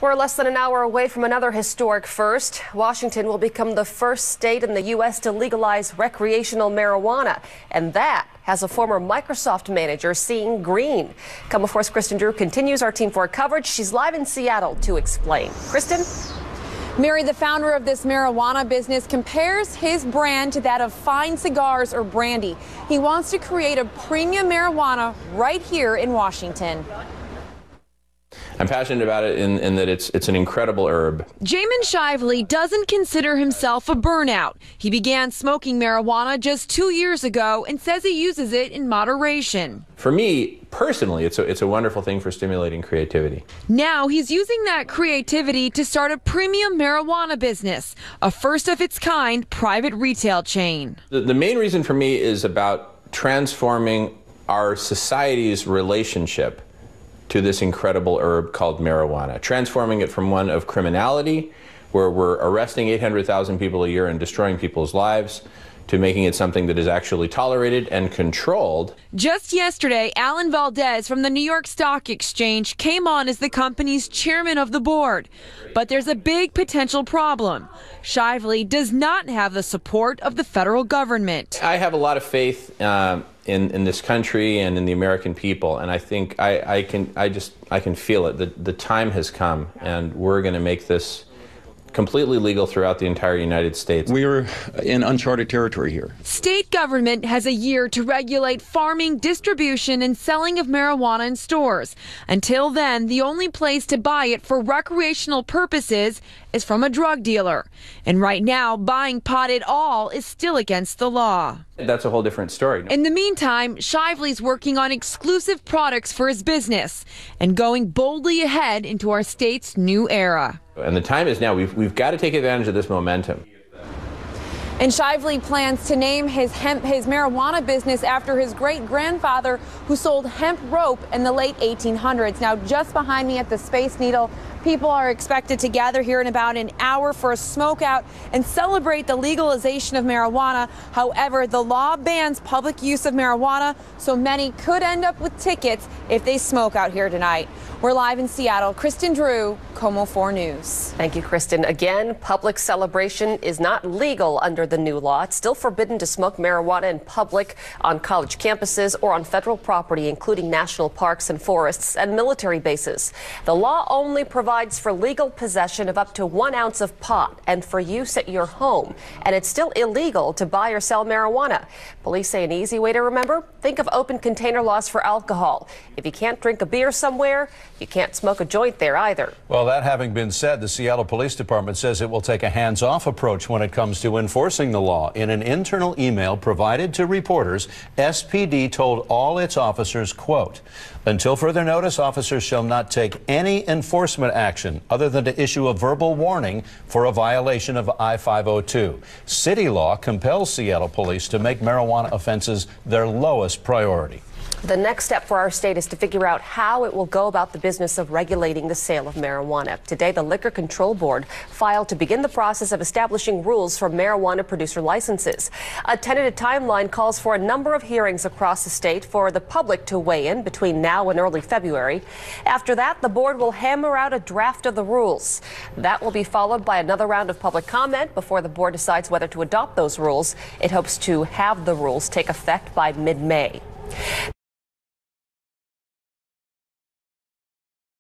We're less than an hour away from another historic first. Washington will become the first state in the U.S. to legalize recreational marijuana, and that has a former Microsoft manager seeing green. Come Before Us, Kristen Drew continues our Team 4 coverage. She's live in Seattle to explain. Kristen? Mary, the founder of this marijuana business, compares his brand to that of fine cigars or brandy. He wants to create a premium marijuana right here in Washington. I'm passionate about it in that it's an incredible herb. Jamin Shively doesn't consider himself a burnout. He began smoking marijuana just 2 years ago and says he uses it in moderation. For me, personally, it's a wonderful thing for stimulating creativity. Now he's using that creativity to start a premium marijuana business, a first of its kind private retail chain. The main reason for me is about transforming our society's relationship to this incredible herb called marijuana, transforming it from one of criminality, where we're arresting 800,000 people a year and destroying people's lives, to making it something that is actually tolerated and controlled. Just yesterday, Alan Valdez from the New York Stock Exchange came on as the company's chairman of the board. But there's a big potential problem. Shively does not have the support of the federal government. I have a lot of faith in this country and in the American people, and I think I can feel it. The time has come, and we're going to make this completely legal throughout the entire United States. We're in uncharted territory here. State government has a year to regulate farming, distribution, and selling of marijuana in stores. Until then, the only place to buy it for recreational purposes is from a drug dealer. And right now, buying pot at all is still against the law. That's a whole different story. In the meantime, Shively's working on exclusive products for his business and going boldly ahead into our state's new era. And the time is now. We've got to take advantage of this momentum. And Shively plans to name his marijuana business after his great-grandfather, who sold hemp rope in the late 1800s. Now, just behind me at the Space Needle, people are expected to gather here in about an hour for a smoke out and celebrate the legalization of marijuana. However, the law bans public use of marijuana, so many could end up with tickets if they smoke out here tonight. We're live in Seattle. Kristen Drew, KOMO 4 News. Thank you, Kristen. Again, public celebration is not legal under the new law. It's still forbidden to smoke marijuana in public on college campuses or on federal property, including national parks and forests and military bases. The law only provides for legal possession of up to 1 ounce of pot and for use at your home. And it's still illegal to buy or sell marijuana. Police say an easy way to remember: think of open container laws for alcohol. If you can't drink a beer somewhere, you can't smoke a joint there either. Well, that having been said, the Seattle Police Department says it will take a hands-off approach when it comes to enforcing the law. In an internal email provided to reporters, SPD told all its officers, quote, "Until further notice, officers shall not take any enforcement action other than to issue a verbal warning for a violation of I-502. City law compels Seattle police to make marijuana offenses their lowest priority." The next step for our state is to figure out how it will go about the business of regulating the sale of marijuana. Today, the Liquor Control Board filed to begin the process of establishing rules for marijuana producer licenses. A tentative timeline calls for a number of hearings across the state for the public to weigh in between now and early February. After that, the board will hammer out a draft of the rules. That will be followed by another round of public comment before the board decides whether to adopt those rules. It hopes to have the rules take effect by mid-May.